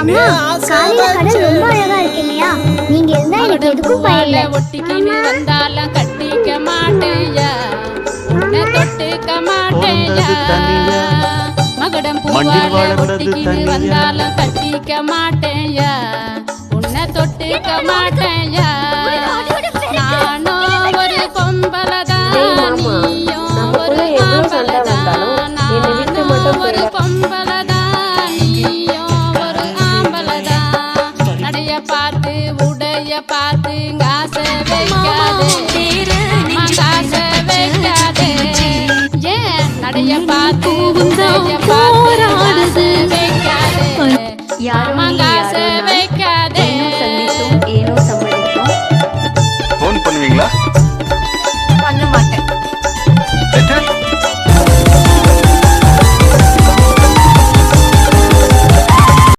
அம்மா, காலையில கடல் ரொம்ப அழகா இருக்கு இல்லையா? நீங்க இருந்தா எனக்கு எதுக்கும் பயமில்லை. ஒட்டிக்கின்னு வந்தாலும் கட்டிக்க மாட்டேயா, உன்னை தொட்டுக்க மாட்டேயா. மகுடம் பூவால ஒட்டிக்கின்னு வந்தாலும் கட்டிக்க மாட்டேயா, உன்னை தொட்டுக்க மாட்டேயா. நானும் ஒரு பொம்பளதான், நீயும் ஒரு ஆம்பளதான். நானும் ஒரு பொம்பளதான், நீயும் ஒரு ஆம்பளதான். நடைய பார்த்து உடைய பார்த்து காசை வைக்காதே, காசை வைக்காதே. ஏன் நடைய பார்த்து உடைய பார்த்து காசை வைக்காதே, காசை வைக்காதே.